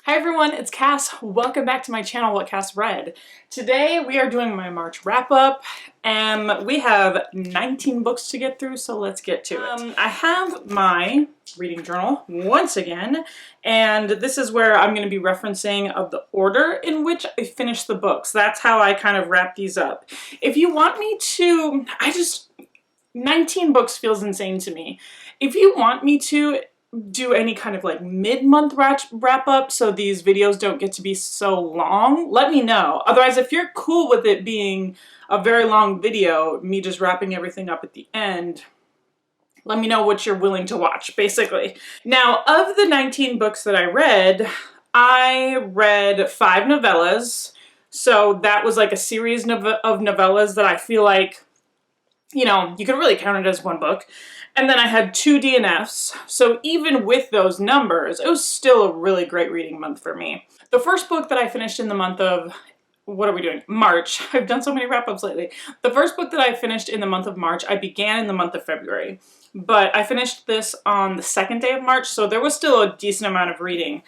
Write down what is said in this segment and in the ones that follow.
Hi everyone, it's Cass. Welcome back to my channel, What Cass Read. Today we are doing my March wrap-up, and we have 19 books to get through, so let's get to it. I have my reading journal once again, and this is where I'm going to be referencing of the order in which I finished the books. That's how I kind of wrap these up. If you want me to, 19 books feels insane to me. If you want me to do any kind of like mid-month wrap up so these videos don't get to be so long, let me know. Otherwise, if you're cool with it being a very long video, me just wrapping everything up at the end, let me know what you're willing to watch, basically. Now, of the 19 books that I read 5 novellas. So that was like a series of novellas that I feel like, you know, you can really count it as one book. And then I had 2 DNFs, so even with those numbers, it was still a really great reading month for me. The first book that I finished in the month of, what are we doing? March. I've done so many wrap-ups lately. The first book that I finished in the month of March, I began in the month of February. But I finished this on the 2nd day of March, so there was still a decent amount of reading.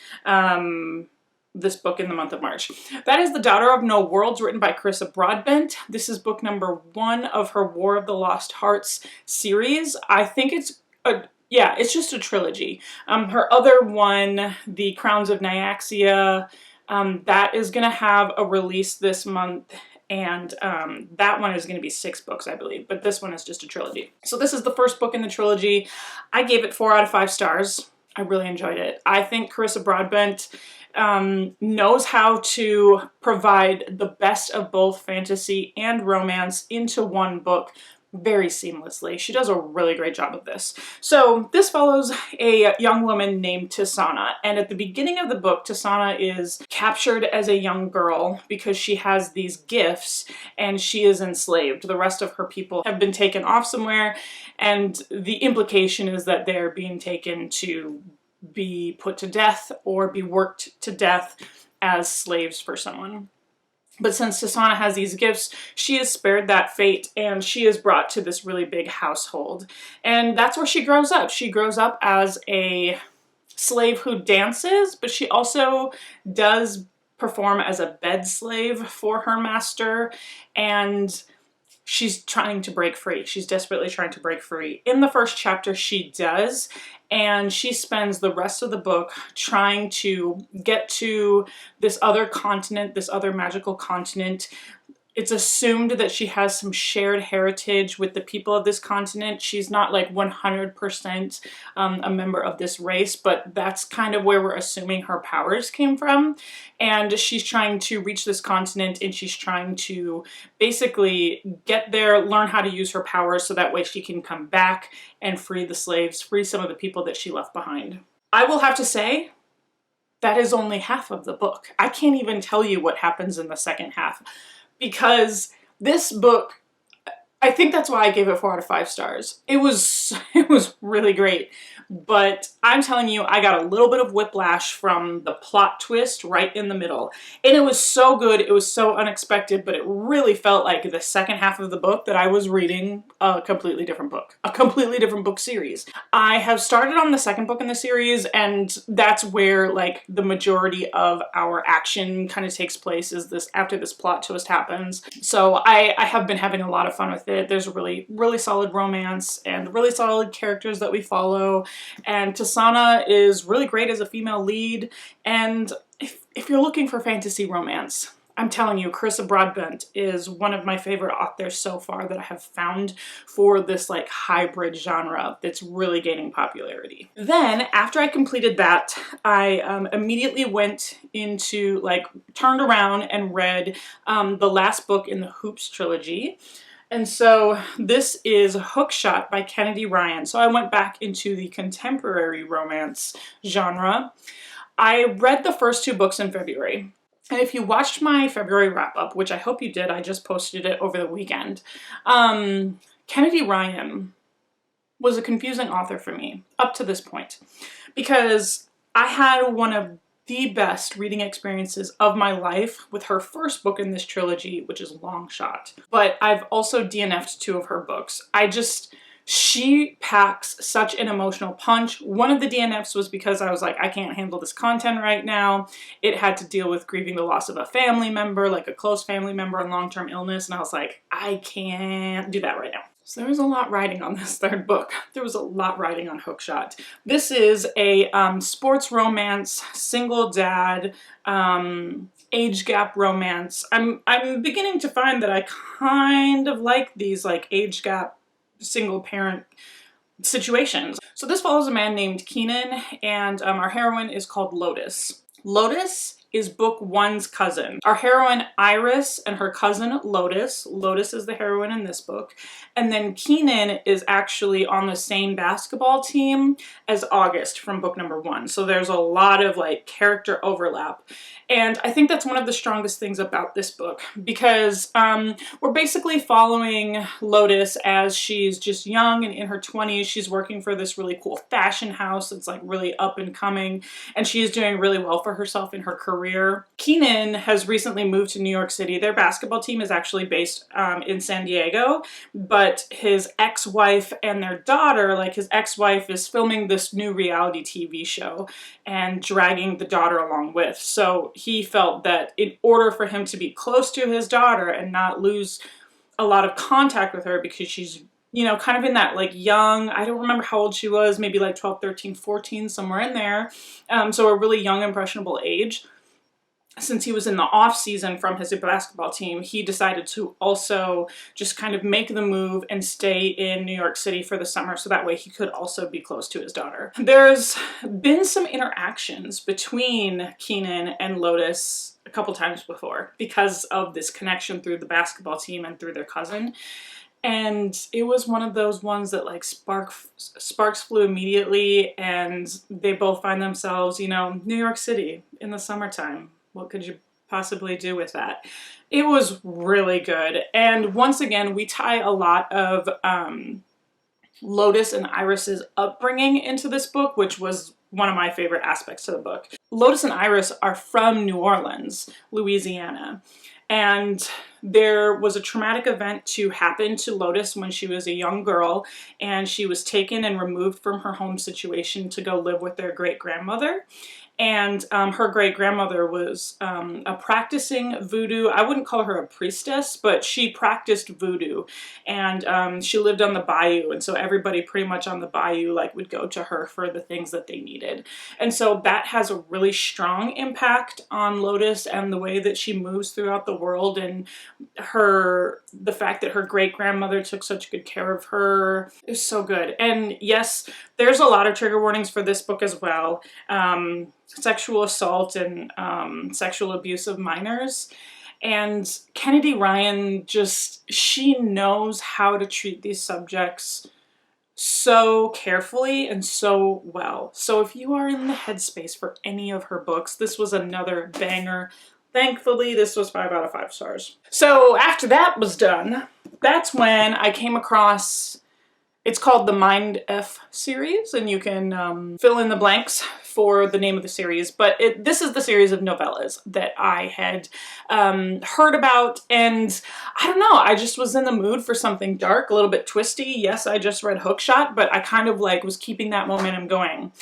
This book in the month of March. That is The Daughter of No Worlds, written by Carissa Broadbent. This is book number 1 of her War of the Lost Hearts series. I think it's it's just a trilogy. Her other one, The Crowns of Nyaxia, that is going to have a release this month, and that one is going to be 6 books, I believe, but this one is just a trilogy. So this is the first book in the trilogy. I gave it 4 out of 5 stars. I really enjoyed it. I think Carissa Broadbent knows how to provide the best of both fantasy and romance into one book very seamlessly. She does a really great job of this. So this follows a young woman named Tisana, and at the beginning of the book, Tisana is captured as a young girl because she has these gifts and she is enslaved. The rest of her people have been taken off somewhere, and the implication is that they're being taken to be put to death or be worked to death as slaves for someone. But since Tisana has these gifts, she is spared that fate, and she is brought to this really big household. And that's where she grows up. She grows up as a slave who dances, but she also does perform as a bed slave for her master, and she's trying to break free. She's desperately trying to break free. In the first chapter, she does, and she spends the rest of the book trying to get to this other continent, this other magical continent. It's assumed that she has some shared heritage with the people of this continent. She's not like 100% a member of this race, but that's kind of where we're assuming her powers came from. And she's trying to reach this continent, and she's trying to basically get there, learn how to use her powers so that way she can come back and free the slaves, free some of the people that she left behind. I will have to say, that is only half of the book. I can't even tell you what happens in the second half, because this book, I think that's why I gave it 4 out of 5 stars. It was really great, but I'm telling you, I got a little bit of whiplash from the plot twist right in the middle. And it was so good, it was so unexpected, but it really felt like the second half of the book that I was reading a completely different book. A completely different book series. I have started on the second book in the series, and that's where like the majority of our action kind of takes place, is this after this plot twist happens. So I have been having a lot of fun with it. There's a really solid romance and really solid characters that we follow. And Tisana is really great as a female lead, and if you're looking for fantasy romance, I'm telling you, Carissa Broadbent is one of my favorite authors so far that I have found for this like hybrid genre that's really gaining popularity. Then, after I completed that, I immediately went into, turned around and read the last book in the Hoops trilogy. And so this is Hookshot by Kennedy Ryan. So I went back into the contemporary romance genre. I read the first 2 books in February. And if you watched my February wrap-up, which I hope you did, I just posted it over the weekend, Kennedy Ryan was a confusing author for me up to this point, because I had one of the best reading experiences of my life with her first book in this trilogy, which is Long Shot. But I've also DNF'd 2 of her books. She packs such an emotional punch. One of the DNFs was because I was like, I can't handle this content right now. It had to deal with grieving the loss of a family member, like a close family member and long-term illness, and I was like, I can't do that right now. So there was a lot riding on this third book. There was a lot riding on Hookshot. This is a sports romance, single dad, age gap romance. I'm beginning to find that I kind of like these like age gap single parent situations. So this follows a man named Keenan, and our heroine is called Lotus. Lotus is book one's cousin. Our heroine Iris and her cousin Lotus. Lotus is the heroine in this book. And then Keenan is actually on the same basketball team as August from book number one. So there's a lot of like character overlap. And I think that's one of the strongest things about this book, because we're basically following Lotus as she's just young and in her 20s. She's working for this really cool fashion house that's like really up and coming, and she is doing really well for herself in her career. Keenan has recently moved to New York City. Their basketball team is actually based in San Diego, but his ex-wife and their daughter, like his ex-wife is filming this new reality TV show and dragging the daughter along with. So he felt that in order for him to be close to his daughter and not lose a lot of contact with her, because she's, you know, kind of in that like young, I don't remember how old she was, maybe like 12, 13, 14, somewhere in there. So a really young, impressionable age. Since he was in the off season from his basketball team, he decided to also just kind of make the move and stay in New York City for the summer, so that way he could also be close to his daughter. There's been some interactions between Keenan and Lotus a couple times before because of this connection through the basketball team and through their cousin. And it was one of those ones that like sparks flew immediately, and they both find themselves, you know, New York City in the summertime. What could you possibly do with that? It was really good. And once again, we tie a lot of Lotus and Iris's upbringing into this book, which was one of my favorite aspects to the book. Lotus and Iris are from New Orleans, Louisiana. And there was a traumatic event to happen to Lotus when she was a young girl, and she was taken and removed from her home situation to go live with their great-grandmother. And her great-grandmother was a practicing voodoo. I wouldn't call her a priestess, but she practiced voodoo. And she lived on the bayou, and so everybody pretty much on the bayou like would go to her for the things that they needed. And so that has a really strong impact on Lotus and the way that she moves throughout the world, and the fact that her great-grandmother took such good care of her is so good. And yes, there's a lot of trigger warnings for this book as well. Sexual assault and sexual abuse of minors. And Kennedy Ryan she knows how to treat these subjects so carefully and so well. So if you are in the headspace for any of her books, this was another banger. Thankfully, this was 5 out of 5 stars. So after that was done, that's when I came across, it's called the Mind F series, and you can fill in the blanks for the name of the series, but this is the series of novellas that I had heard about, and I don't know, I just was in the mood for something dark, a little bit twisty. Yes, I just read Hookshot, but I kind of like was keeping that momentum going.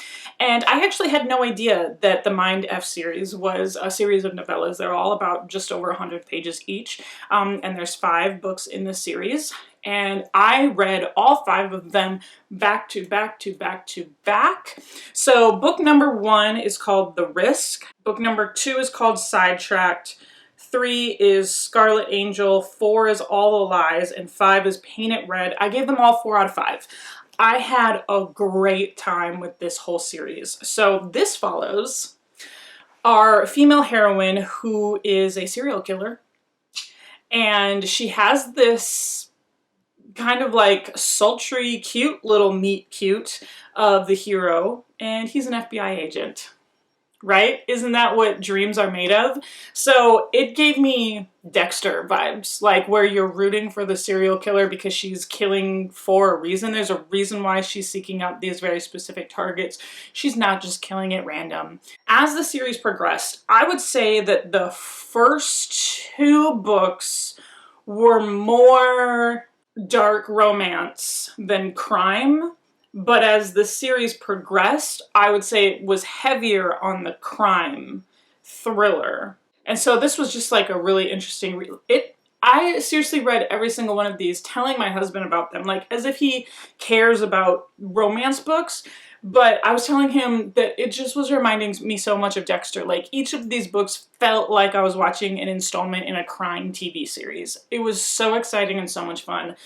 And I actually had no idea that the Mind F series was a series of novellas. They're all about just over 100 pages each, and there's 5 books in this series. And I read all 5 of them back to back to back to back. So book number 1 is called The Risk. Book number 2 is called Sidetracked. 3 is Scarlet Angel. 4 is All the Lies. And 5 is Paint It Red. I gave them all 4 out of 5. I had a great time with this whole series. So this follows our female heroine, who is a serial killer. And she has this kind of like sultry, cute little meet cute of the hero, and he's an FBI agent, right? Isn't that what dreams are made of? So it gave me Dexter vibes, like where you're rooting for the serial killer because she's killing for a reason. There's a reason why she's seeking out these very specific targets. She's not just killing at random. As the series progressed, I would say that the first 2 books were more dark romance than crime, but as the series progressed, I would say it was heavier on the crime thriller. And so this was just like a really interesting I seriously read every single one of these, telling my husband about them, like as if he cares about romance books. But I was telling him that it just was reminding me so much of Dexter. Like, each of these books felt like I was watching an installment in a crime TV series. It was so exciting and so much fun.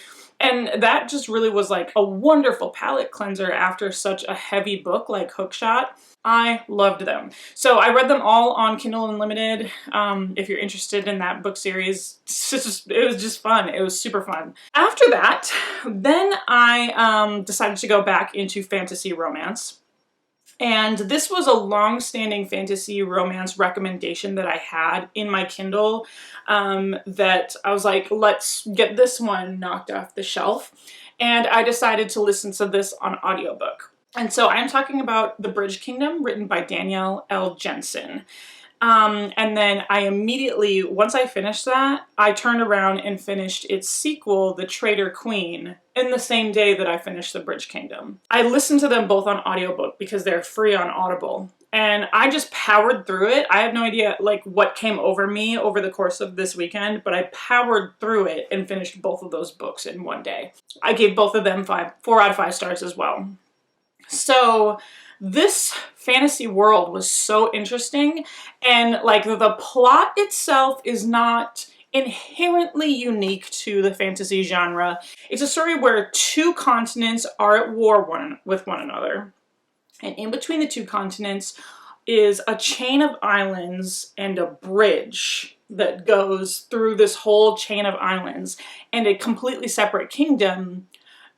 And that just really was like a wonderful palate cleanser after such a heavy book like Hookshot. I loved them. So I read them all on Kindle Unlimited. If you're interested in that book series, it was just fun. It was super fun. After that, then I decided to go back into fantasy romance. And this was a long-standing fantasy romance recommendation that I had in my Kindle, that I was like, let's get this one knocked off the shelf. And I decided to listen to this on audiobook. And so I'm talking about The Bridge Kingdom, written by Danielle L. Jensen. And then I immediately, once I finished that, I turned around and finished its sequel, The Traitor Queen, in the same day that I finished The Bridge Kingdom. I listened to them both on audiobook because they're free on Audible. And I just powered through it. I have no idea like what came over me over the course of this weekend, but I powered through it and finished both of those books in one day. I gave both of them 4 out of 5 stars as well. So this fantasy world was so interesting, and like the plot itself is not inherently unique to the fantasy genre. It's a story where 2 continents are at war with one another, and in between the 2 continents is a chain of islands and a bridge that goes through this whole chain of islands, and a completely separate kingdom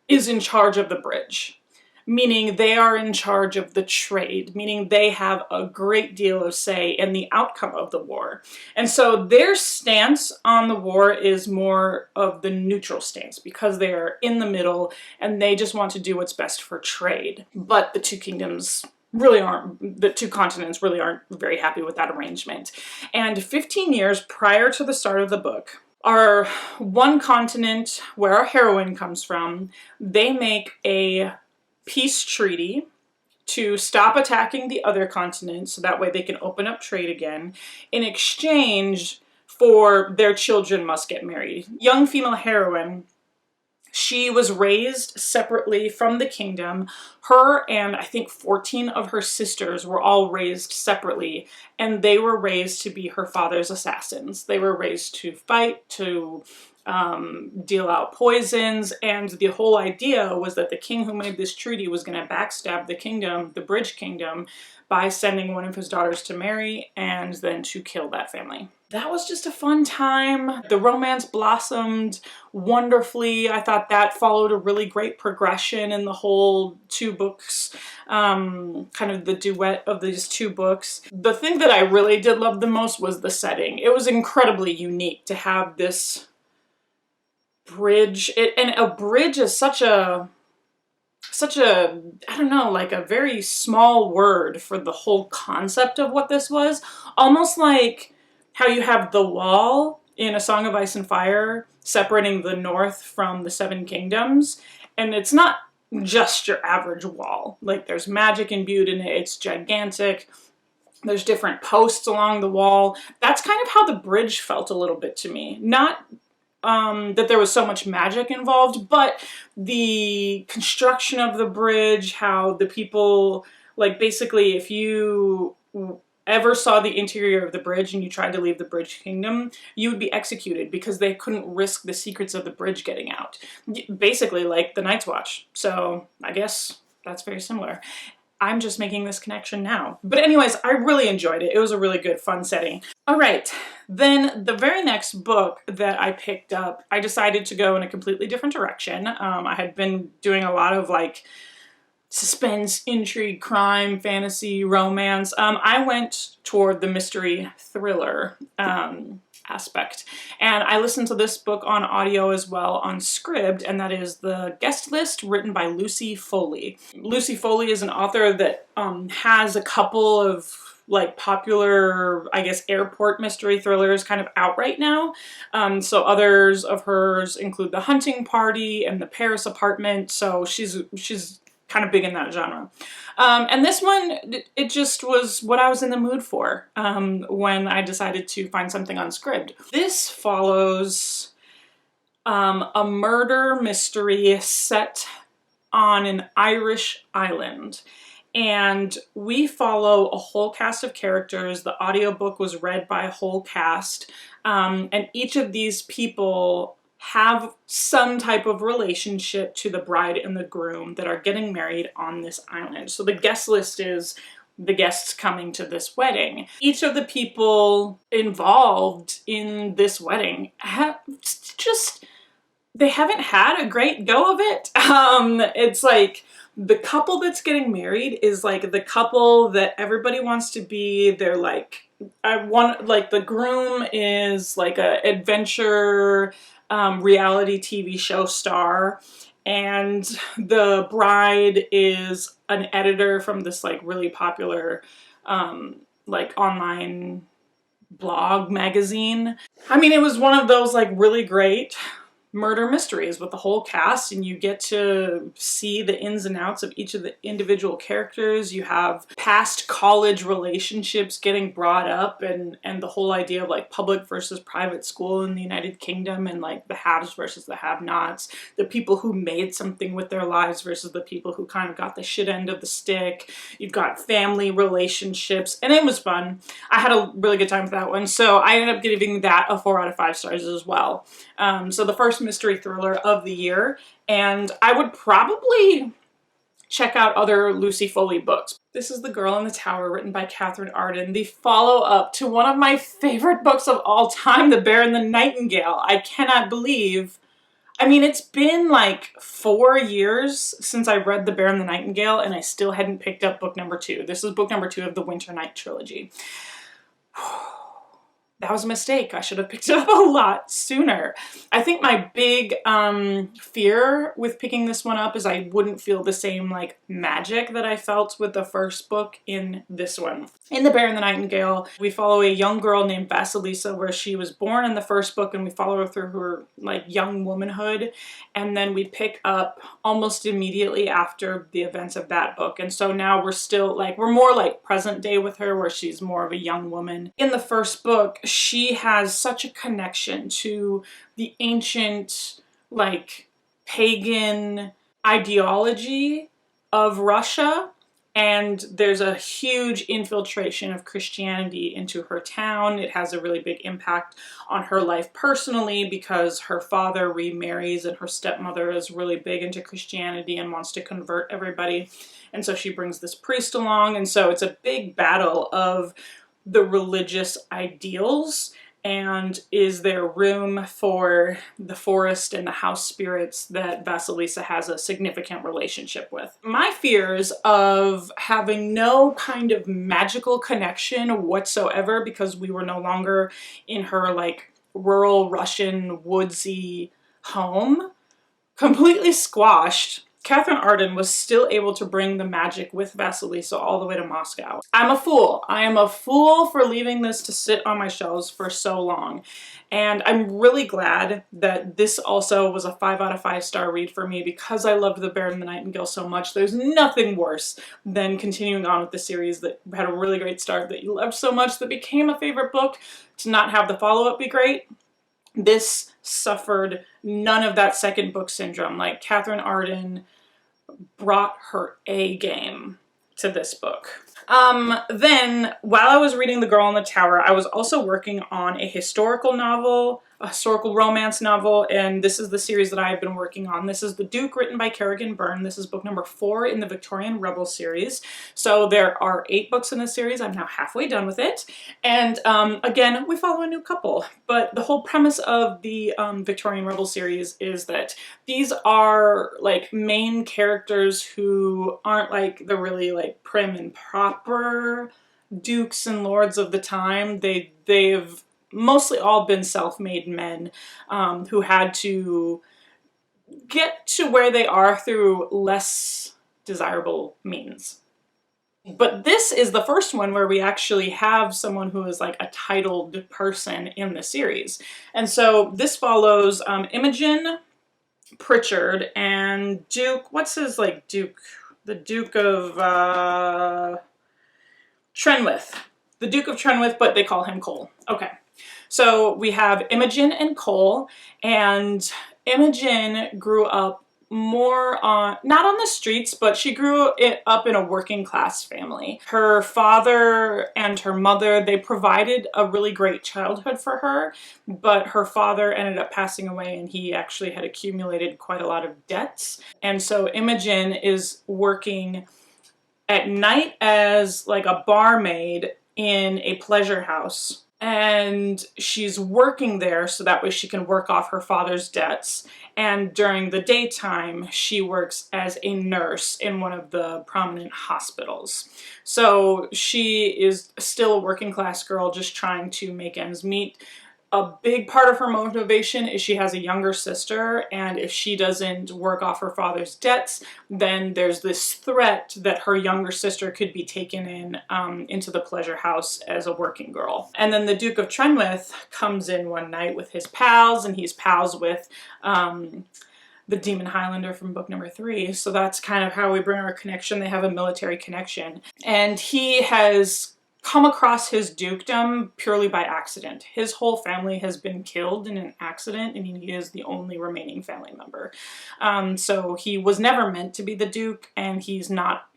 is in charge of the bridge. Meaning they are in charge of the trade, meaning they have a great deal of say in the outcome of the war. And so their stance on the war is more of the neutral stance because they are in the middle and they just want to do what's best for trade. But the 2 kingdoms really aren't, the 2 continents really aren't very happy with that arrangement. And 15 years prior to the start of the book, our one continent where our heroine comes from, they make a peace treaty to stop attacking the other continent so that way they can open up trade again. In exchange for their children must get married. Young female heroine, she was raised separately from the kingdom. Her and I think 14 of her sisters were all raised separately, and they were raised to be her father's assassins. They were raised to fight, to deal out poisons, and the whole idea was that the king who made this treaty was going to backstab the kingdom, the Bridge Kingdom, by sending one of his daughters to marry and then to kill that family. That was just a fun time. The romance blossomed wonderfully. I thought that followed a really great progression in the whole 2 books, kind of the duet of these 2 books. The thing that I really did love the most was the setting. It was incredibly unique to have this bridge. And a bridge is such a, I don't know, like a very small word for the whole concept of what this was. Almost like how you have the wall in A Song of Ice and Fire separating the North from the 7 kingdoms. And it's not just your average wall. Like, there's magic imbued in it. It's gigantic. There's different posts along the wall. That's kind of how the bridge felt a little bit to me. Not that there was so much magic involved, but the construction of the bridge, how the people, like, basically if you ever saw the interior of the bridge and you tried to leave the Bridge Kingdom, you would be executed because they couldn't risk the secrets of the bridge getting out. Basically like the Night's Watch. So I guess that's very similar. I'm just making this connection now. But anyways, I really enjoyed it. It was a really good, fun setting. All right, then the very next book that I picked up, I decided to go in a completely different direction. I had been doing a lot of like suspense, intrigue, crime, fantasy, romance. I went toward the mystery thriller aspect. And I listened to this book on audio as well on Scribd, and that is The Guest List, written by Lucy Foley. Lucy Foley is an author that has a couple of like popular, I guess, airport mystery thrillers kind of out right now. So others of hers include The Hunting Party and The Paris Apartment. So she's kind of big in that genre. And this one, it just was what I was in the mood for when I decided to find something on Scribd. This follows a murder mystery set on an Irish island. And we follow a whole cast of characters. The audiobook was read by a whole cast. And each of these people have some type of relationship to the bride and the groom that are getting married on this island. So the guest list is the guests coming to this wedding. Each of the people involved in this wedding they haven't had a great go of it. It's like the couple that's getting married is like the couple that everybody wants to be. They're like, the groom is like a adventure reality TV show star, and the bride is an editor from this like really popular like online blog magazine. I mean, it was one of those like really great murder mysteries with the whole cast, and you get to see the ins and outs of each of the individual characters. You have past college relationships getting brought up, and the whole idea of like public versus private school in the United Kingdom, and like the haves versus the have-nots, the people who made something with their lives versus the people who kind of got the shit end of the stick. You've got family relationships, and it was fun. I had a really good time with that one, so I ended up giving that a 4 out of 5 stars as well. So the first mystery thriller of the year, and I would probably check out other Lucy Foley books. This is The Girl in the Tower, written by Catherine Arden, the follow-up to one of my favorite books of all time, The Bear and the Nightingale. I cannot believe, I mean, it's been like 4 years since I read The Bear and the Nightingale, and I still hadn't picked up book number 2. This is book number 2 of the Winter Night trilogy. That was a mistake. I should have picked it up a lot sooner. I think my big fear with picking this one up is I wouldn't feel the same like magic that I felt with the first book in this one. In The Bear and the Nightingale, we follow a young girl named Vasilisa, where she was born in the first book, and we follow her through her like young womanhood, and then we pick up almost immediately after the events of that book. And so now we're still like, we're more like present day with her, where she's more of a young woman. In the first book, she has such a connection to the ancient, like, pagan ideology of Russia, and there's a huge infiltration of Christianity into her town. It has a really big impact on her life personally, because her father remarries and her stepmother is really big into Christianity and wants to convert everybody. And so she brings this priest along, and so it's a big battle of the religious ideals, and is there room for the forest and the house spirits that Vasilisa has a significant relationship with. My fears of having no kind of magical connection whatsoever, because we were no longer in her like rural Russian woodsy home, completely squashed. Catherine Arden was still able to bring the magic with Vasilisa all the way to Moscow. I'm a fool. I am a fool for leaving this to sit on my shelves for so long. And I'm really glad that this also was a 5 out of 5 star read for me, because I loved The Bear and the Nightingale so much. There's nothing worse than continuing on with the series that had a really great start that you loved so much that became a favorite book to not have the follow-up be great. This suffered none of that second book syndrome. Like, Catherine Arden brought her A game to this book. Then, while I was reading The Girl in the Tower, I was also working on a historical novel, a historical romance novel, and this is the series that I've been working on. This is The Duke, written by Kerrigan Byrne. This is book number 4 in the Victorian Rebel series. So there are 8 books in this series. I'm now halfway done with it. And again, we follow a new couple. But the whole premise of the Victorian Rebel series is that these are like main characters who aren't like the really like prim and proper dukes and lords of the time. They've mostly all been self-made men who had to get to where they are through less desirable means. But this is the first one where we actually have someone who is like a titled person in the series. And so this follows Imogen, Pritchard, and Duke, what's his like Duke? The Duke of Trenwith. The Duke of Trenwith, but they call him Cole. Okay. So we have Imogen and Cole, and Imogen grew up more on, not on the streets, but she grew up in a working class family. Her father and her mother, they provided a really great childhood for her, but her father ended up passing away and he actually had accumulated quite a lot of debts. And so Imogen is working at night as like a barmaid in a pleasure house. And she's working there so that way she can work off her father's debts. And during the daytime, she works as a nurse in one of the prominent hospitals. So she is still a working class girl just trying to make ends meet. A big part of her motivation is she has a younger sister, and if she doesn't work off her father's debts, then there's this threat that her younger sister could be taken in into the pleasure house as a working girl. And then the Duke of Trenwith comes in one night with his pals, and he's pals with the Demon Highlander from book number 3. So that's kind of how we bring our connection. They have a military connection. And he has come across his dukedom purely by accident. His whole family has been killed in an accident, and he is the only remaining family member. So he was never meant to be the duke, and he's not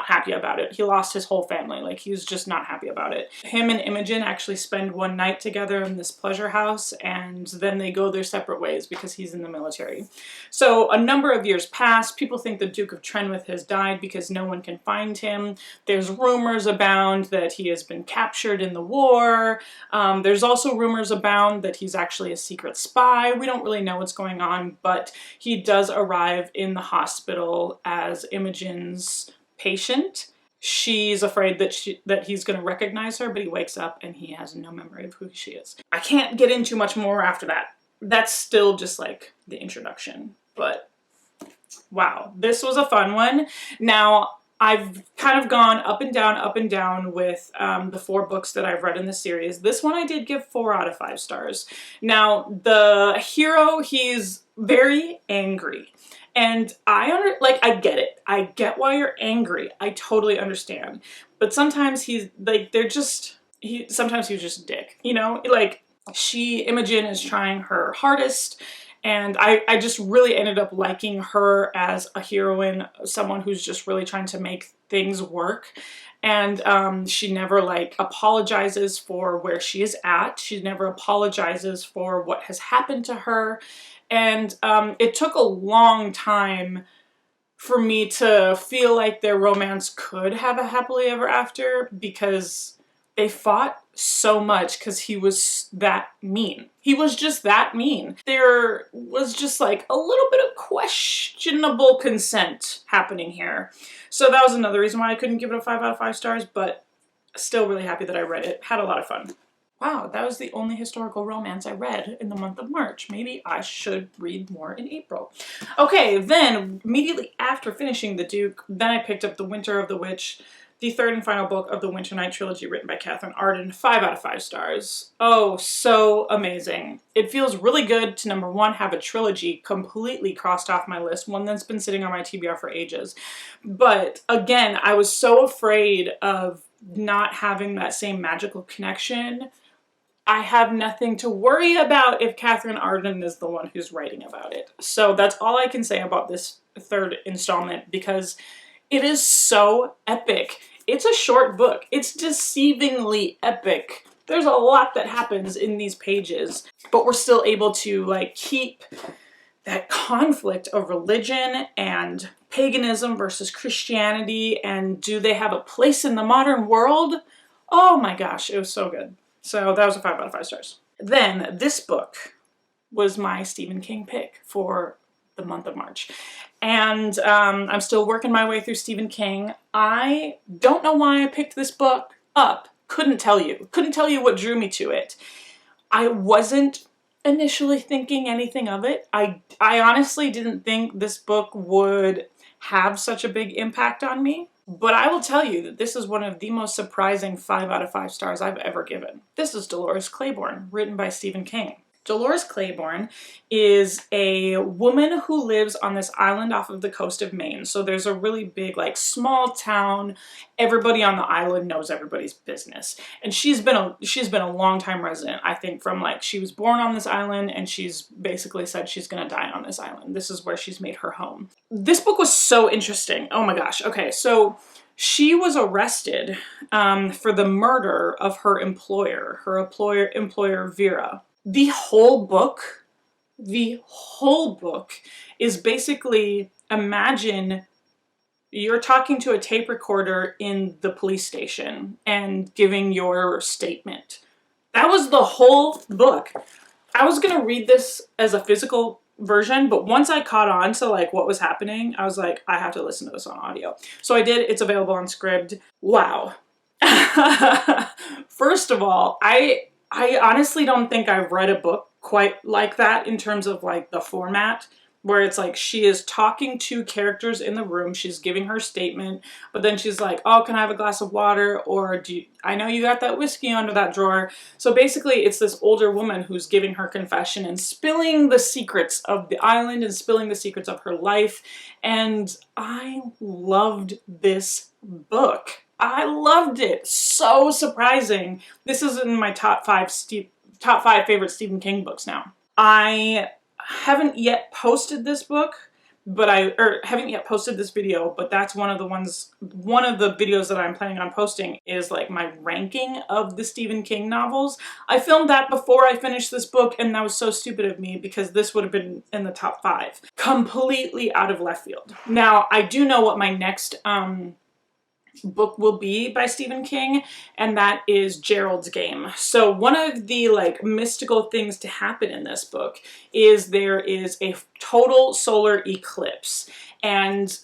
happy about it. He lost his whole family. Like, he's just not happy about it. Him and Imogen actually spend one night together in this pleasure house, and then they go their separate ways because he's in the military. So a number of years pass. People think the Duke of Trenwith has died because no one can find him. There's rumors abound that he has been captured in the war. There's also rumors abound that he's actually a secret spy. We don't really know what's going on, but he does arrive in the hospital as Imogen's patient. She's afraid that he's going to recognize her, but he wakes up and he has no memory of who she is. I can't get into much more after that. That's still just like the introduction, but wow, this was a fun one. Now, I've kind of gone up and down with the 4 books that I've read in the series. This one I did give 4 out of 5 stars. Now, the hero, he's very angry. And I get it. I get why you're angry. I totally understand. But sometimes he's like, sometimes he's just a dick, you know? Like, Imogen is trying her hardest, and I just really ended up liking her as a heroine, someone who's just really trying to make things work. And she never like apologizes for where she is at. She never apologizes for what has happened to her. And it took a long time for me to feel like their romance could have a happily ever after, because they fought so much because he was that mean. He was just that mean. There was just like a little bit of questionable consent happening here. So that was another reason why I couldn't give it a 5 out of 5 stars, but still really happy that I read it. Had a lot of fun. Wow, that was the only historical romance I read in the month of March. Maybe I should read more in April. Okay, then immediately after finishing The Duke, then I picked up The Winter of the Witch, the 3rd and final book of the Winter Night trilogy written by Catherine Arden. 5 out of 5 stars. Oh, so amazing. It feels really good to, number 1, have a trilogy completely crossed off my list, one that's been sitting on my TBR for ages. But again, I was so afraid of not having that same magical connection. I have nothing to worry about if Catherine Arden is the one who's writing about it. So that's all I can say about this 3rd installment, because it is so epic. It's a short book. It's deceivingly epic. There's a lot that happens in these pages, but we're still able to like keep that conflict of religion and paganism versus Christianity, and do they have a place in the modern world? Oh my gosh, it was so good. So that was a 5 out of 5 stars. Then this book was my Stephen King pick for the month of March. And I'm still working my way through Stephen King. I don't know why I picked this book up. Couldn't tell you. Couldn't tell you what drew me to it. I wasn't initially thinking anything of it. I honestly didn't think this book would have such a big impact on me. But I will tell you that this is one of the most surprising 5 out of 5 stars I've ever given. This is Dolores Claiborne, written by Stephen King. Dolores Claiborne is a woman who lives on this island off of the coast of Maine. So there's a really big, like, small town. Everybody on the island knows everybody's business. And she's been a long-time resident, I think, from, like, she was born on this island and she's basically said she's gonna die on this island. This is where she's made her home. This book was so interesting. Oh my gosh. Okay, so she was arrested for the murder of her employer Vera. The whole book is basically, imagine you're talking to a tape recorder in the police station and giving your statement. That was the whole book. I was gonna read this as a physical version, but once I caught on to like what was happening, I was like, I have to listen to this on audio. So I did. It's available on Scribd. Wow. First of all, I honestly don't think I've read a book quite like that in terms of like the format, where it's like she is talking to characters in the room, she's giving her statement, but then she's like, oh, can I have a glass of water? Or I know you got that whiskey under that drawer. So basically it's this older woman who's giving her confession and spilling the secrets of the island and spilling the secrets of her life. And I loved this book. I loved it. So surprising. This is in my top five favorite Stephen King books now. I haven't yet posted this book, but haven't yet posted this video, but that's one of the videos that I'm planning on posting is like my ranking of the Stephen King novels. I filmed that before I finished this book, and that was so stupid of me because this would have been in the top 5. Completely out of left field. Now, I do know what my next book will be by Stephen King, and that is Gerald's Game. So one of the like mystical things to happen in this book is there is a total solar eclipse, and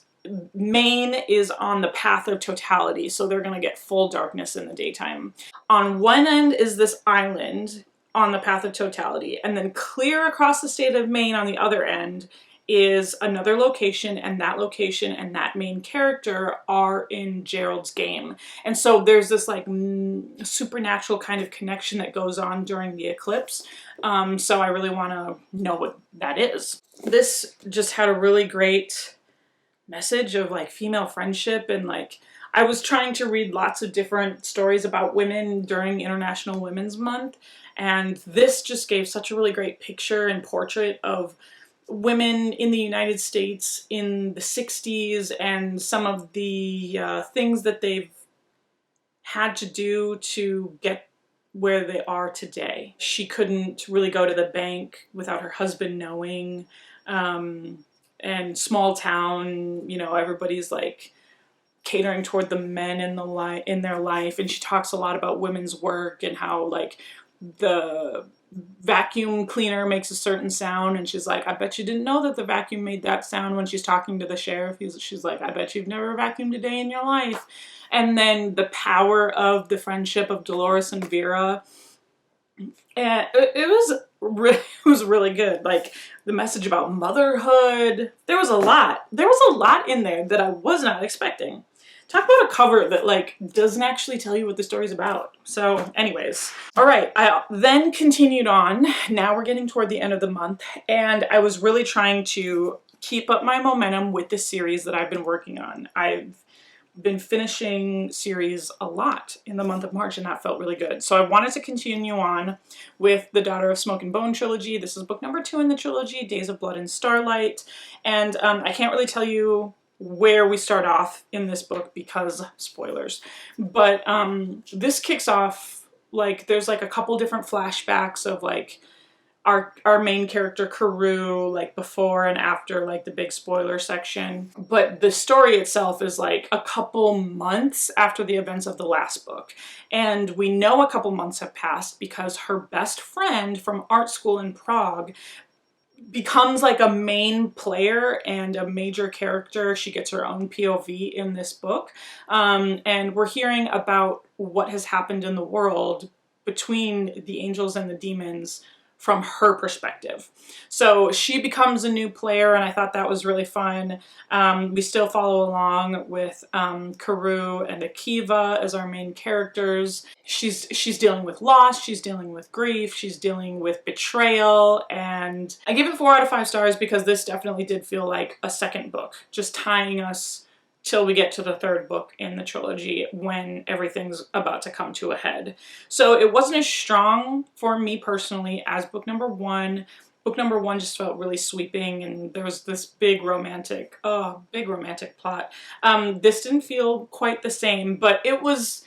Maine is on the path of totality, so they're going to get full darkness in the daytime. On one end is this island on the path of totality, and then clear across the state of Maine on the other end is another location, and that main character are in Gerald's Game. And so there's this like supernatural kind of connection that goes on during the eclipse. So I really want to know what that is. This just had a really great message of like female friendship, and like I was trying to read lots of different stories about women during International Women's Month, and this just gave such a really great picture and portrait of women in the United States in the 60s and some of the things that they've had to do to get where they are today. She couldn't really go to the bank without her husband knowing, and small town, you know, everybody's like catering toward the men in their life, and she talks a lot about women's work and how like the vacuum cleaner makes a certain sound, and she's like, I bet you didn't know that the vacuum made that sound when she's talking to the sheriff. She's like, I bet you've never vacuumed a day in your life. And then the power of the friendship of Dolores and Vera. And it was really good. Like the message about motherhood. There was a lot in there that I was not expecting. Talk about a cover that like doesn't actually tell you what the story's about. So anyways, all right, I then continued on. Now we're getting toward the end of the month, and I was really trying to keep up my momentum with the series that I've been working on. I've been finishing series a lot in the month of March, and that felt really good. So I wanted to continue on with the Daughter of Smoke and Bone trilogy. This is book number 2 in the trilogy, Days of Blood and Starlight. And I can't really tell you where we start off in this book because spoilers, but this kicks off, like there's like a couple different flashbacks of like our main character Carew, like before and after like the big spoiler section, but the story itself is like a couple months after the events of the last book. And we know a couple months have passed because her best friend from art school in Prague becomes like a main player and a major character. She gets her own POV in this book. And we're hearing about what has happened in the world between the angels and the demons from her perspective. So she becomes a new player, and I thought that was really fun. We still follow along with Karu and Akiva as our main characters. She's dealing with loss, she's dealing with grief, she's dealing with betrayal, and I give it 4 out of 5 stars because this definitely did feel like a second book, just tying us till we get to the 3rd book in the trilogy when everything's about to come to a head. So it wasn't as strong for me personally as book number 1. Book number 1 just felt really sweeping, and there was this big romantic plot. This didn't feel quite the same, but it was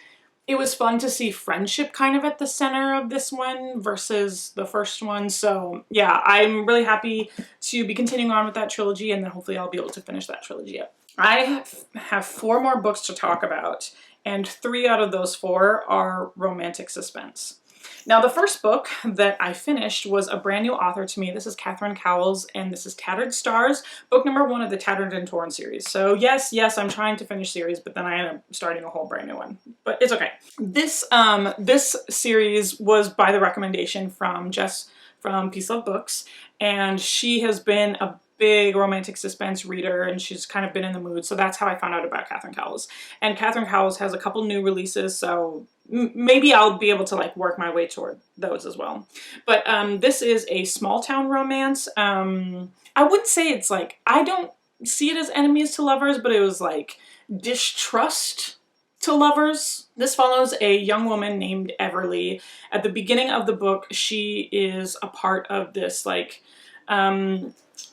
fun to see friendship kind of at the center of this one versus the first one. So yeah, I'm really happy to be continuing on with that trilogy, and then hopefully I'll be able to finish that trilogy up. I have 4 more books to talk about, and 3 out of those 4 are romantic suspense. Now, the first book that I finished was a brand new author to me. This is Catherine Cowles, and this is Tattered Stars, book number 1 of the Tattered and Torn series. So yes, I'm trying to finish series, but then I end up starting a whole brand new one. But it's okay. This series was by the recommendation from Jess from Peace Love Books, and she has been a big romantic suspense reader, and she's kind of been in the mood. So that's how I found out about Catherine Cowles. And Catherine Cowles has a couple new releases, so maybe I'll be able to like work my way toward those as well. But this is a small town romance. I wouldn't say it's like, I don't see it as enemies to lovers, but it was like distrust to lovers. This follows a young woman named Everly. At the beginning of the book, she is a part of this like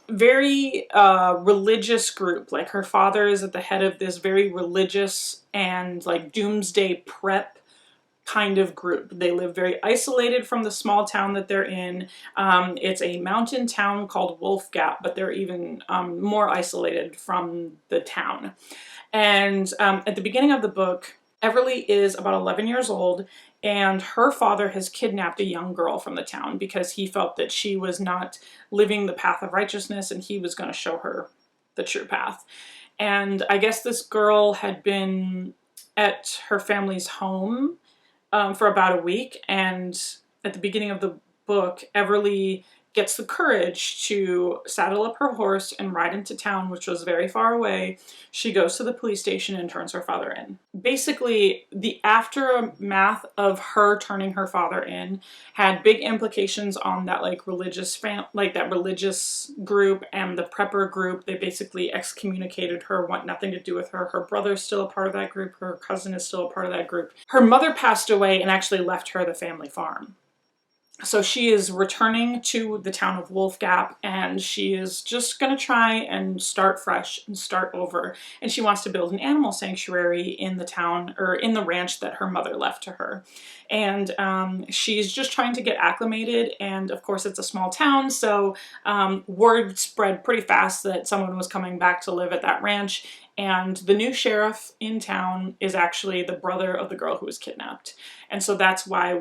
very religious group. Like her father is at the head of this very religious and like doomsday prep kind of group. They live very isolated from the small town that they're in. It's a mountain town called Wolf Gap, but they're even more isolated from the town. And at the beginning of the book, Everly is about 11 years old, and her father has kidnapped a young girl from the town because he felt that she was not living the path of righteousness, and he was going to show her the true path. And I guess this girl had been at her family's home for about a week, and at the beginning of the book, Everly gets the courage to saddle up her horse and ride into town, which was very far away. She goes to the police station and turns her father in. Basically, the aftermath of her turning her father in had big implications on that like religious religious group and the prepper group. They basically excommunicated her, want nothing to do with her. Her brother's still a part of that group. Her cousin is still a part of that group. Her mother passed away and actually left her the family farm. So she is returning to the town of Wolf Gap, and she is just going to try and start fresh and start over. And she wants to build an animal sanctuary in the town, or in the ranch that her mother left to her. And she's just trying to get acclimated, and of course it's a small town, so word spread pretty fast that someone was coming back to live at that ranch. And the new sheriff in town is actually the brother of the girl who was kidnapped. And so that's why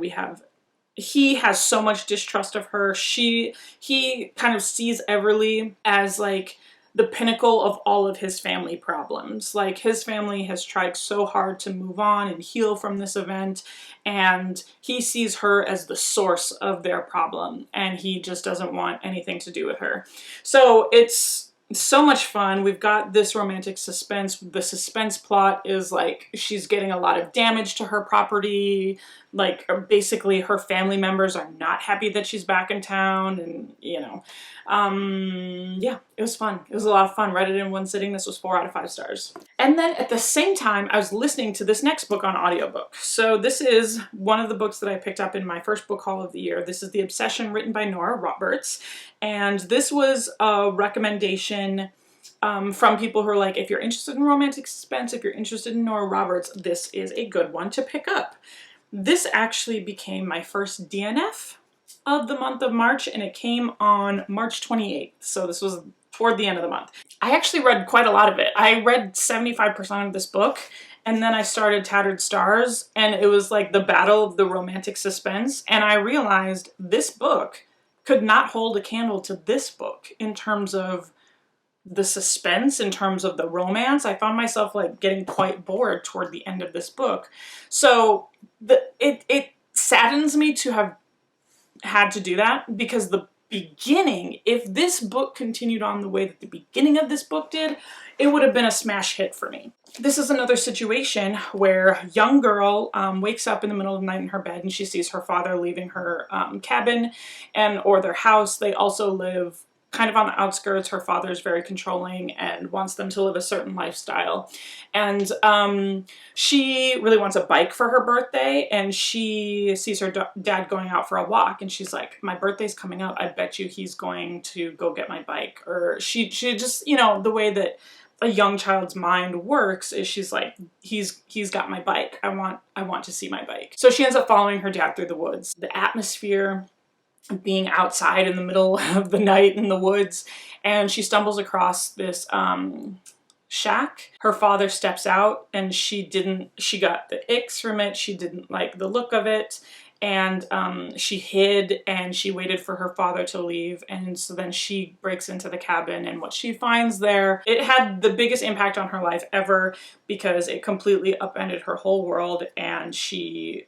he has so much distrust of her. He kind of sees Everly as like the pinnacle of all of his family problems. Like his family has tried so hard to move on and heal from this event, and he sees her as the source of their problem, and he just doesn't want anything to do with her. So it's so much fun. We've got this romantic suspense. The suspense plot is like she's getting a lot of damage to her property. Like basically her family members are not happy that she's back in town, and you know, yeah, it was fun. It was a lot of fun. Read it in one sitting. This was 4 out of 5 stars. And then at the same time, I was listening to this next book on audiobook. So this is one of the books that I picked up in my first book haul of the year. This is The Obsession, written by Nora Roberts. And this was a recommendation from people who are like, if you're interested in romantic suspense, if you're interested in Nora Roberts, this is a good one to pick up. This actually became my first DNF of the month of March, and it came on March 28th. So this was toward the end of the month. I actually read quite a lot of it. I read 75% of this book, and then I started Tattered Stars, and it was like the battle of the romantic suspense, and I realized this book could not hold a candle to this book in terms of the suspense, in terms of the romance. I found myself like getting quite bored toward the end of this book. So it saddens me to have had to do that because the beginning, if this book continued on the way that the beginning of this book did, it would have been a smash hit for me. This is another situation where a young girl wakes up in the middle of the night in her bed and she sees her father leaving her cabin or their house. They also live kind of on the outskirts. Her father's very controlling and wants them to live a certain lifestyle. And she really wants a bike for her birthday, and she sees her dad going out for a walk, and she's like, my birthday's coming up. I bet you he's going to go get my bike. Or she just, you know, the way that a young child's mind works is she's like, he's got my bike. I want to see my bike. So she ends up following her dad through the woods. The atmosphere, being outside in the middle of the night in the woods, and she stumbles across this shack. Her father steps out, and she got the icks from it. She didn't like the look of it, and she hid and she waited for her father to leave. And so then she breaks into the cabin, and what she finds there, it had the biggest impact on her life ever because it completely upended her whole world, and she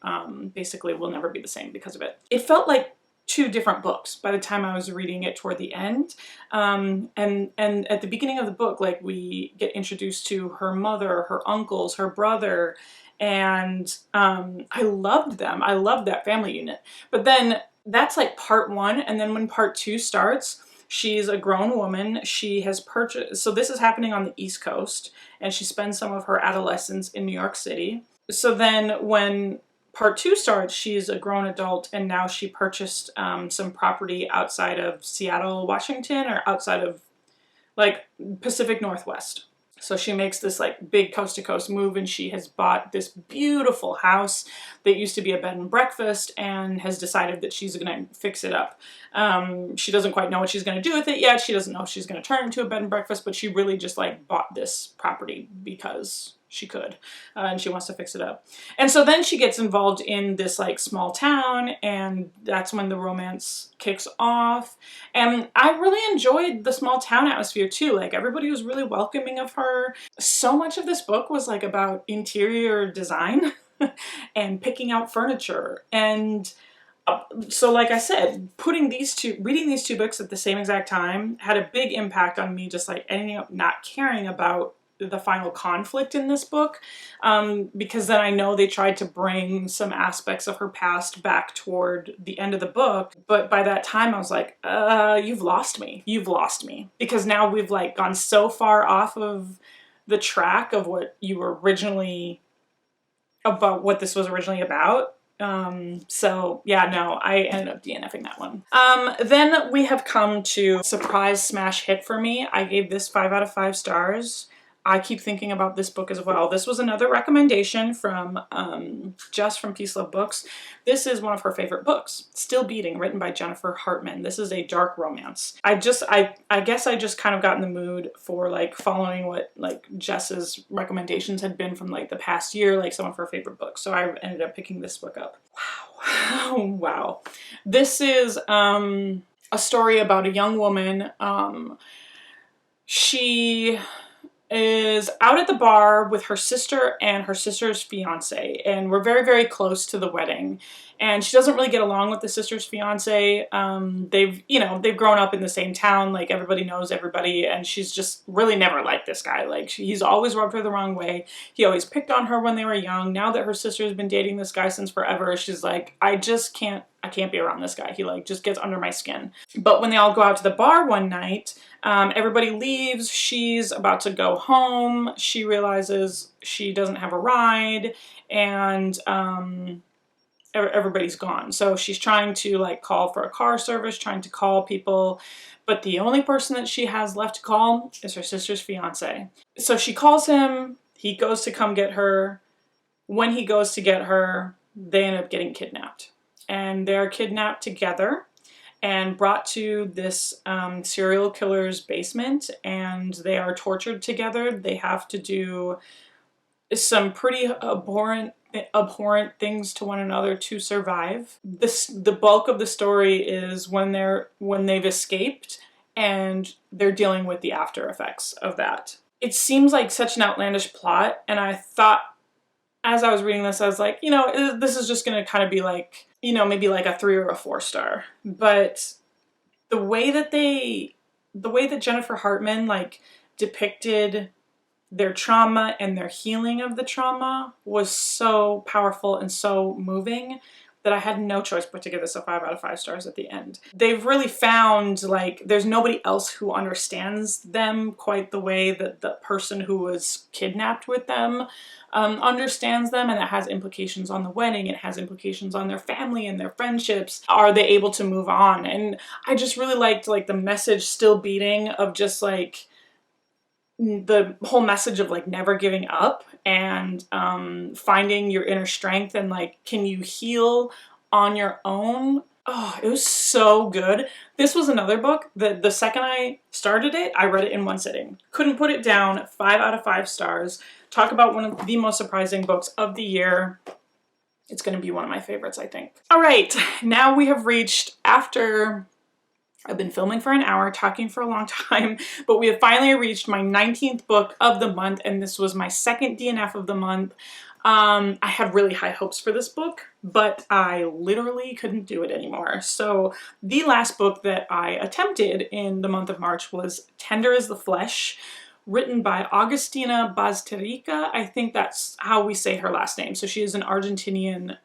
basically will never be the same because of it. It felt like two different books by the time I was reading it toward the end. And at the beginning of the book, like, we get introduced to her mother, her uncles, her brother, and I loved them. I loved that family unit. But then that's like part one, and then when part two starts, she's a grown woman. She has purchased, so this is happening on the East Coast, and she spends some of her adolescence in New York City. So then when part two starts, she's a grown adult, and now she purchased some property outside of Seattle, Washington, or outside of like Pacific Northwest. So she makes this like big coast to coast move, and she has bought this beautiful house that used to be a bed and breakfast and has decided that she's going to fix it up. She doesn't quite know what she's going to do with it yet. She doesn't know if she's going to turn it into a bed and breakfast, but she really just like bought this property because she could, and she wants to fix it up. And so then she gets involved in this like small town, and that's when the romance kicks off. And I really enjoyed the small town atmosphere too. Like, everybody was really welcoming of her. So much of this book was like about interior design and picking out furniture. And so like I said, reading these two books at the same exact time had a big impact on me, just like ending up not caring about the final conflict in this book, because then I know they tried to bring some aspects of her past back toward the end of the book, but by that time I was like, you've lost me, because now we've like gone so far off of the track of what you were originally about, what this was originally about. So yeah, no, I ended up DNFing that one. Then we have come to surprise smash hit for me. I gave this 5 out of 5 stars. I keep thinking about this book as well. This was another recommendation from Jess from Peace Love Books. This is one of her favorite books, Still Beating, written by Jennifer Hartman. This is a dark romance. I guess I just kind of got in the mood for like following what like Jess's recommendations had been from like the past year, like some of her favorite books. So I ended up picking this book up. Wow. Wow. This is a story about a young woman. She is out at the bar with her sister and her sister's fiance, and we're very, very close to the wedding, and she doesn't really get along with the sister's fiance. They've grown up in the same town, like everybody knows everybody, and she's just really never liked this guy. Like, he's always rubbed her the wrong way. He always picked on her when they were young. Now that her sister's been dating this guy since forever, she's like, I can't be around this guy. He like just gets under my skin. But when they all go out to the bar one night, everybody leaves. She's about to go home. She realizes she doesn't have a ride, and everybody's gone. So she's trying to like call for a car service, trying to call people, but the only person that she has left to call is her sister's fiance. So she calls him. He goes to come get her. When he goes to get her, they end up getting kidnapped. And they're kidnapped together and brought to this serial killer's basement, and they are tortured together. They have to do some pretty abhorrent things to one another to survive. The bulk of the story is when they've escaped, and they're dealing with the after effects of that. It seems like such an outlandish plot, and I thought, as I was reading this, I was like, this is just going to kind of be like you know, maybe like a 3 or a 4 star. But the way that Jennifer Hartman like depicted their trauma and their healing of the trauma was so powerful and so moving that I had no choice but to give this a 5 out of 5 stars at the end. They've really found, like, there's nobody else who understands them quite the way that the person who was kidnapped with them understands them, and that has implications on the wedding. It has implications on their family and their friendships. Are they able to move on? And I just really liked, like, the message still beating of just, like, the whole message of like never giving up and finding your inner strength and like, can you heal on your own? Oh, it was so good. This was another book that the second I started it, I read it in one sitting. Couldn't put it down. 5 out of 5 stars. Talk about one of the most surprising books of the year. It's going to be one of my favorites, I think. All right, now we have reached, after I've been filming for an hour, talking for a long time, but we have finally reached my 19th book of the month, and this was my second DNF of the month. I had really high hopes for this book, but I literally couldn't do it anymore. So the last book that I attempted in the month of March was Tender as the Flesh, written by Agustina Bazterrica. I think that's how we say her last name. So she is an Argentinian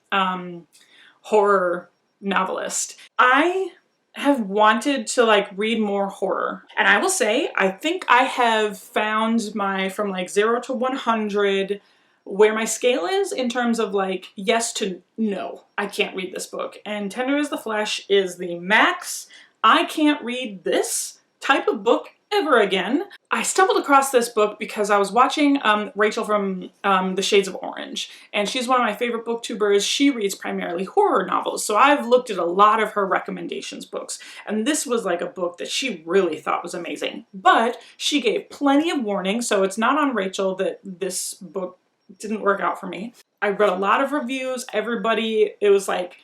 horror novelist. I have wanted to like read more horror, and I will say I think I have found my, from like 0 to 100, where my scale is in terms of like yes to no, I can't read this book, and Tender as the Flesh is the max. I can't read this type of book ever again. I stumbled across this book because I was watching Rachel from The Shades of Orange, and she's one of my favorite booktubers. She reads primarily horror novels, so I've looked at a lot of her recommendations books, and this was like a book that she really thought was amazing. But she gave plenty of warning, so it's not on Rachel that this book didn't work out for me. I read a lot of reviews. Everybody, it was like,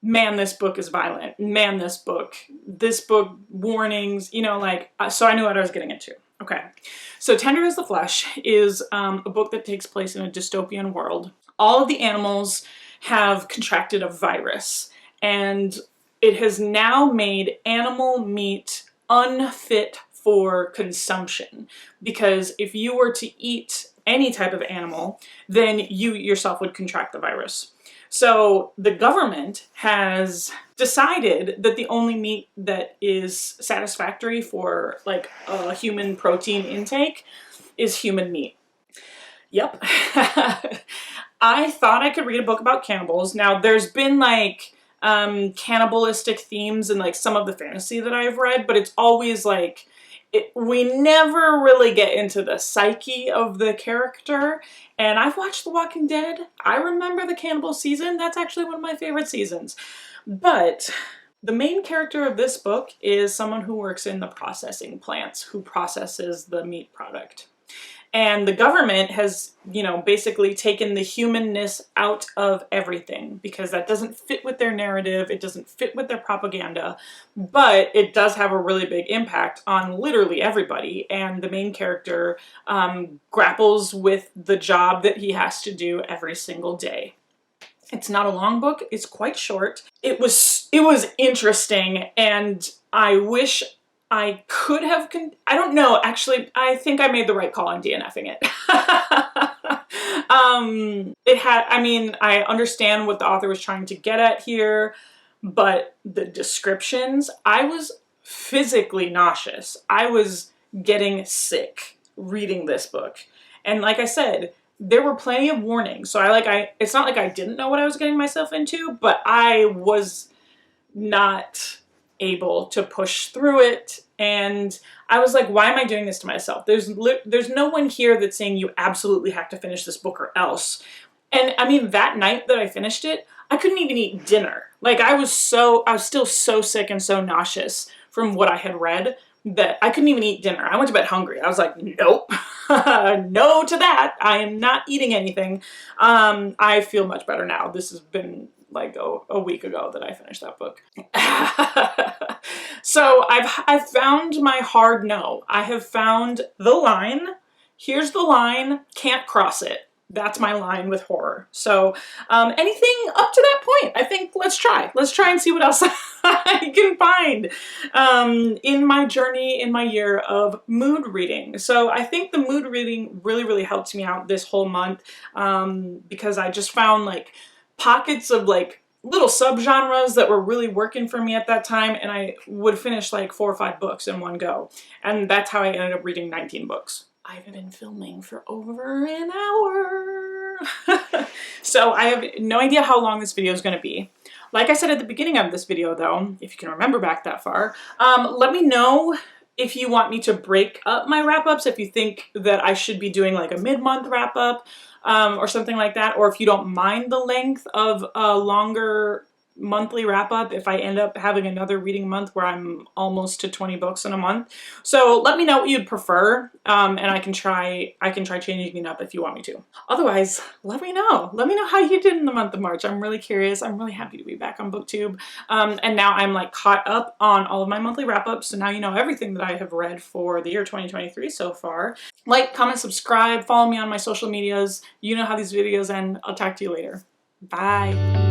man, this book is violent. Man, this book, warnings, you know, like, so I knew what I was getting into. Okay, so Tender as the Flesh is a book that takes place in a dystopian world. All of the animals have contracted a virus, and it has now made animal meat unfit for consumption, because if you were to eat any type of animal, then you yourself would contract the virus. So the government has decided that the only meat that is satisfactory for like a human protein intake is human meat. Yep. I thought I could read a book about cannibals. Now there's been like cannibalistic themes in like some of the fantasy that I've read, but it's always like, we never really get into the psyche of the character. And I've watched The Walking Dead. I remember the cannibal season. That's actually one of my favorite seasons. But the main character of this book is someone who works in the processing plants, who processes the meat product. And the government has, you know, basically taken the humanness out of everything because that doesn't fit with their narrative. It doesn't fit with their propaganda, but it does have a really big impact on literally everybody. And the main character grapples with the job that he has to do every single day. It's not a long book. It's quite short. It was interesting, and I wish I could have, I don't know, actually, I think I made the right call on DNFing it. I mean, I understand what the author was trying to get at here, but the descriptions, I was physically nauseous. I was getting sick reading this book. And like I said, there were plenty of warnings. So it's not like I didn't know what I was getting myself into, but I was not able to push through it, and I was like, why am I doing this to myself? There's no one here that's saying you absolutely have to finish this book or else. And I mean, that night that I finished it, I couldn't even eat dinner. Like I was still so sick and so nauseous from what I had read that I couldn't even eat dinner. I went to bed hungry. I was like, nope, no to that. I am not eating anything. I feel much better now. This has been like a week ago that I finished that book. So I've found my hard no. I have found the line. Here's the line. Can't cross it. that's my line with horror. So anything up to that point, I think let's try and see what else I can find in my journey, in my year of mood reading. So I think the mood reading really helped me out this whole month because I just found like pockets of like little subgenres that were really working for me at that time, and I would finish like 4 or 5 books in one go. And that's how I ended up reading 19 books. I've been filming for over an hour. So I have no idea how long this video is going to be. Like I said at the beginning of this video though, if you can remember back that far, let me know if you want me to break up my wrap-ups, if you think that I should be doing like a mid-month wrap-up or something like that, or if you don't mind the length of a longer monthly wrap-up if I end up having another reading month where I'm almost to 20 books in a month. So let me know what you'd prefer, and I can try changing it up if you want me to. Otherwise, let me know how you did in the month of March. I'm really curious. I'm really happy to be back on BookTube, and now I'm like caught up on all of my monthly wrap-ups, so now you know everything that I have read for the year 2023 so far. Like, comment, subscribe, follow me on my social medias. You know how these videos end. I'll talk to you later. Bye.